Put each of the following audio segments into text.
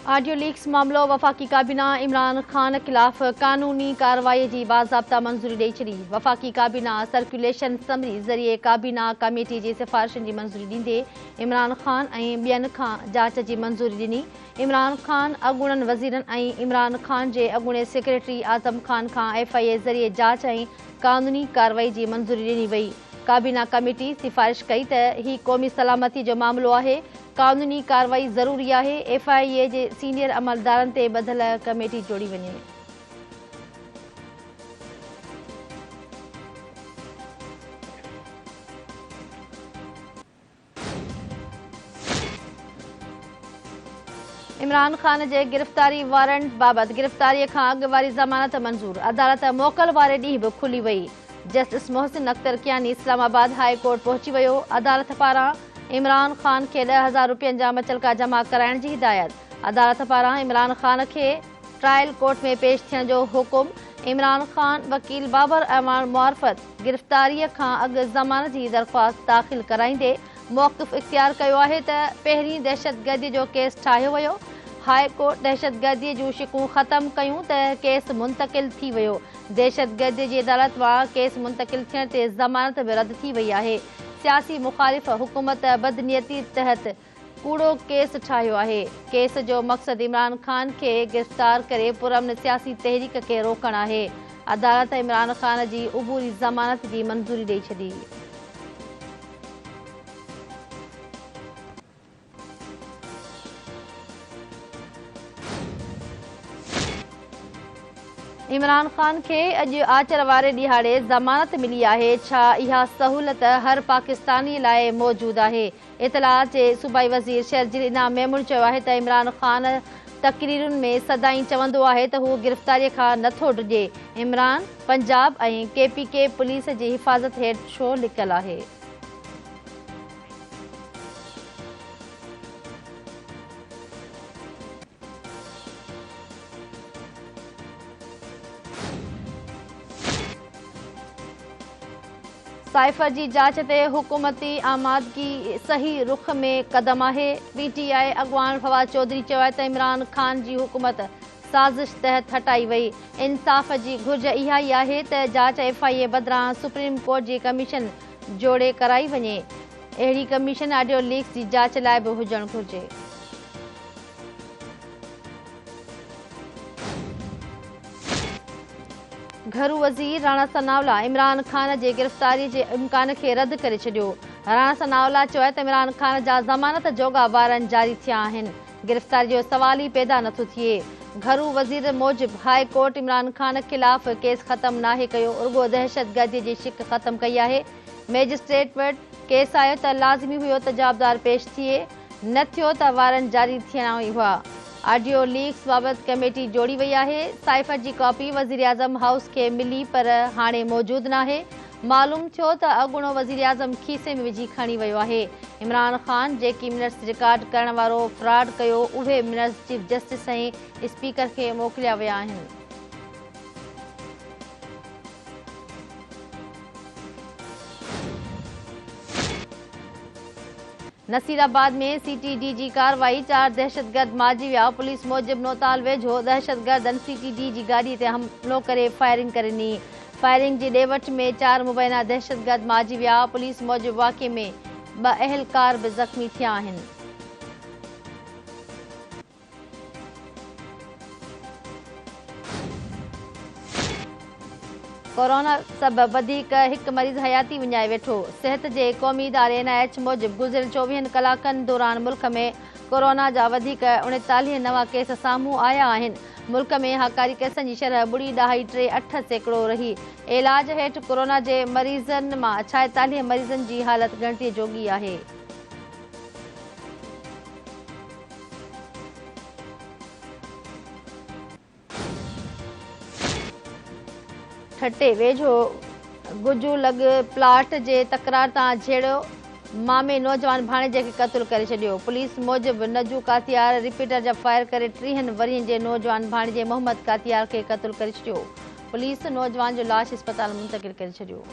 Audio leaks मामलो वफ़ाक़ी काबीना इमरान ख़ान ख़िलाफ़ क़ानूनी कार्रवाई जी बाज़ाब्ता मंज़ूरी ॾेई छॾी। वफ़ाक़ी काबीना सर्कुलेशन समरी ज़रिए काबीना कमेटी जी सिफ़ारिशुनि जी मंज़ूरी ॾींदे इमरान ख़ान ऐं ॿियनि खां जांच जी मंज़ूरी ॾिनी। इमरान ख़ान अॻूणनि वज़ीरनि ऐं इमरान ख़ान जे अॻूणे सेक्रेटरी आज़म ख़ान खां FIA ज़रिए जांच ऐं क़ानूनी कार्रवाई जी मंज़ूरी ॾिनी वई। काबीना कमेटी सिफ़ारिश कई त ही क़ौमी सलामती जो मामिलो आहे। क़ानूनी कार्रवाई ज़रूरी आहे। FIA जे सीनियर अमलदारनि ते ॿधल कमेटी जोड़ी वञे। इमरान ख़ान जे गिरफ़्तारी वारंट बाबति गिरफ़्तारीअ खां अॻु वारी ज़मानत मंज़ूर। अदालत मोकल वारे ॾींहुं बि खुली वई। Justice Mohsin Akhtar Kiani Islamabad high court पहुची वियो। अदालत पारां इमरान ख़ान खे 10,000 रुपयनि जा मुचलका जमा कराइण जी हिदायत। अदालत पारां इमरान ख़ान खे ट्रायल कोर्ट में पेश थियण जो हुकुम। इमरान ख़ान वकील बाबर अहमद मुआरफत गिरफ़्तारीअ खां अॻु ज़मानत जी दरख़्वास्त दाख़िल कराईंदे मौक़िफ़ इख़्तियार कयो आहे त पहिरीं दहशतगर्दी जो केस ठाहियो वियो। हाई कोर्ट दहशतगर्दी जूं शिकूं ख़त्म कयूं त केस मुंतक़िल थी वियो। दहशतगर्दी जी अदालत मां केस मुंतक़िल थियण ते ज़मानत बि रद्द थी वई आहे। सियासी मुख़ालिफ़ हुकूमत बदनियती तहत कूड़ो केस ठाहियो आहे। केस जो मक़सदु इमरान ख़ान खे गिरफ़्तार करे पुरअमन सियासी तहरीक खे रोकणु आहे। अदालत इमरान ख़ान जी उबूरी ज़मानत जी मंज़ूरी ॾेई छॾी। इमरान ख़ान खे अॼु आचर वारे ॾिहाड़े ज़मानत मिली आहे। छा इहा सहूलियत हर पाकिस्तानी लाइ मौजूदु आहे? इतलात जे सूबाई वज़ीर शर्जील इनाम मेमून चयो आहे त इमरान ख़ान तक़रीरुनि में सदाईं चवंदो आहे त हू गिरफ़्तारीअ खां नथो डिॼे। इमरान पंजाब ऐं KPK पुलिस जी हिफ़ाज़त हेठि छो लिकियलु आहे? साइफ़र जी जांच ते हुकूमती आमादगी सही रुख में क़दम आहे। PTI अॻवान फवाद चौधरी चयो आहे त इमरान ख़ान जी हुकूमत साज़िश तहत हटाई वई। इंसाफ़ जी घुर्ज इहा ई आहे त जांच FIA बदिरां सुप्रीम कोर्ट जी कमीशन जोड़े कराई वञे। अहिड़ी कमीशन ऑडियो लीक्स जी जांच लाइ बि हुजणु घुर्जे। घरू वज़ीर राणा सनावला इमरान ख़ान जे गिरफ़्तारी जे इम्कान खे रद्द करे छॾियो। राणा सनावला चयो आहे त इमरान ख़ान जा ज़मानत जोॻा वारंट जारी थिया आहिनि। गिरफ़्तारी जो सवाल ई पैदा नथो थिए। घरू वज़ीर मूजिबि हाई कोर्ट इमरान ख़ान ख़िलाफ़ केस ख़त्म नाहे कयो, रुॻो दहशतगर्दी जी शिक ख़त्म कई आहे। मैजिस्ट्रेट वटि केस आयो त लाज़मी हुयो त जवाबदार पेश थिए, न थियो त वारंट जारी थियणा ई हुआ। ऑडियो लीक्स बाबति कमेटी जोड़ी वई आहे। साइफ़र जी कॉपी वज़ीर आज़म हाउस खे मिली पर हाणे मौजूदु नाहे। मालूम थियो त अॻूणो वज़ीर आज़म खीसे में विझी खणी वियो आहे। इमरान ख़ान जेकी मिनट्स रिकॉर्ड करण वारो फ्रॉड कयो, उहे मिनट्स चीफ जस्टिस ऐं स्पीकर खे मोकिलिया विया आहिनि। नसीराबाद में CTD जी कार्रवाई। 4 दहशतगर्द मारिजी विया। पुलिस मूजिबि नौताल वेझो दहशतगर्दनि CTD जी गाॾी ते हमिलो करे फायरिंग करे ॾिनी। फायरिंग जी ॾे में 4 मुबैना दहशतगर्द मारिजी विया। पुलिस मूजिबि वाक़िए में 2 अहलकार बि ज़ख़्मी थिया आहिनि। कोरोना सबबि वधीक हिकु मरीज़ हयाती विञाए वेठो। सिहत जे क़ौमी इदारे NIH मूजिबि गुज़िरियल 24 कलाकनि दौरान मुल्क में कोरोना जा वधीक 39 नवां केस साम्हूं आया आहिनि। मुल्क में हाकारी केसनि जी शरह 0.38% रही। इलाज हेठि कोरोना जे मरीज़नि मां 46 मरीज़नि जी हालत ॻणितीअ जोॻी आहे। ठटे वेझो गुजूलग प्लाट जे तकरार तां झेड़ो मामे नौजवान भाणेजे खे क़त्ल करे छॾियो। पुलिस मूजिबि नजू कातियार रिपीटर जा फायर करे 30 वरियनि जे नौजवान भाणेजे मोहम्मद कातियार खे क़त्ल करे छॾियो। पुलिस नौजवान जो लाश अस्पताल मुंतक़िल करे छॾियो।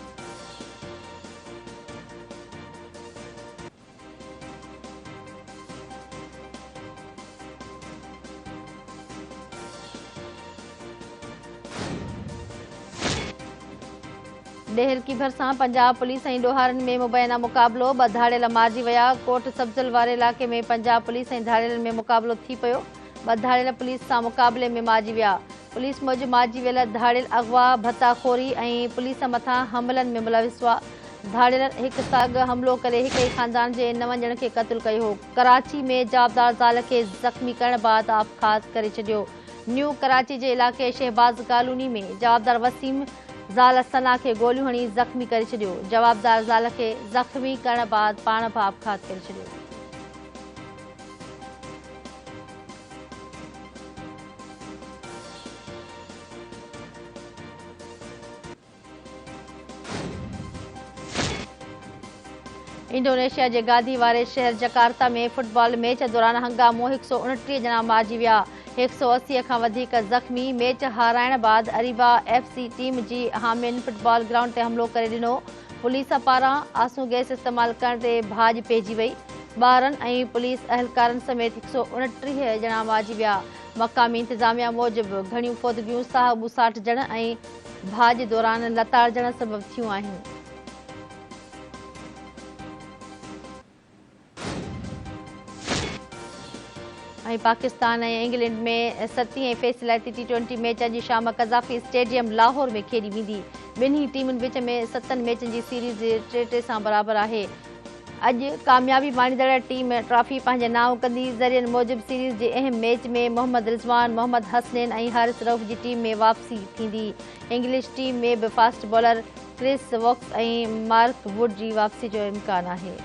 डेहर की भरसां पंजाब पुलिस ऐं ॾोहारनि में मुबैना मुक़ाबिलो। ॿ धाड़ियल मारिजी विया। कोट सब्जल वारे इलाइक़े में पंजाब पुलिस ऐं धाड़ियलनि में मुक़ाबिलो थी पियो। ॿ धाड़ियल पुलिस सां मुक़ाबले में मारिजी विया। पुलिस मूजिबि मारिजी वियल धाड़ियल अगवा भताखोरी ऐं पुलिस मथां हमलनि में मुलविस हुआ। धाड़ियलनि हिक सां अॻु हमलो करे हिक ई ख़ानदान जे 9 ॼणनि खे क़त्ल कयो हो। कराची में जवाबदार ज़ाल खे ज़ख़्मी करण बाबति आपघात करे छॾियो। न्यू कराची जे इलाइक़े शहबाज़ कॉलोनी में जवाबदार वसीम ज़ाल सना खे गोलियूं हणी ज़ख़्मी करे छॾियो। जवाबदार ज़ाल खे ज़ख़्मी करण बाबति पाण बि आपघात करे छॾियो। इंडोनेशिया जे गादी वारे शहर जकार्ता में फुटबॉल मैच दौरान हंगामो 129 ॼणा मारिजी विया। 180 खां वधीक ज़ख़्मी। मैच हाराइण बाद अरीबा FC टीम जी हामियुनि फुटबॉल ग्राउंड ते हमलो करे ॾिनो। पुलिस पारां आंसू गैस इस्तेमाल करण ते भाॼ पइजी वई। ॿारनि ऐं पुलिस अहलकारनि समेत 129 ॼणा मारिजी विया। मक़ामी इंतिज़ामिया मूजिबि घणियूं फ़ौतगियूं साहब ॿुसाटजण ऐं भाॼ दौरान लताड़जण सबबु थियूं आहिनि। ऐं पाकिस्तान ऐं इंग्लैंड में 7हीं ऐं फ़ैसिलाती T20 मैच अॼु शाम क़ज़ाफ़ी स्टेडियम लाहौर में खेॾी वेंदी। ॿिन्ही टीमुनि विच में 7 मैचनि जी सीरीज़ 3-3 सां बराबरि आहे। अॼु कामयाबी माणींदड़ टीम ट्रॉफी पंहिंजे नाम कंदी। ज़रियनि मूजिबि सीरीज़ जे अहम मैच में मोहम्मद रिज़वान, मोहम्मद हसनैन ऐं हारिस रऊफ़ जी टीम में वापसी थींदी। इंग्लिश टीम में बि फास्ट बॉलर क्रिस वोक्स ऐं मार्क वुड जी वापसी जो इम्कान आहे।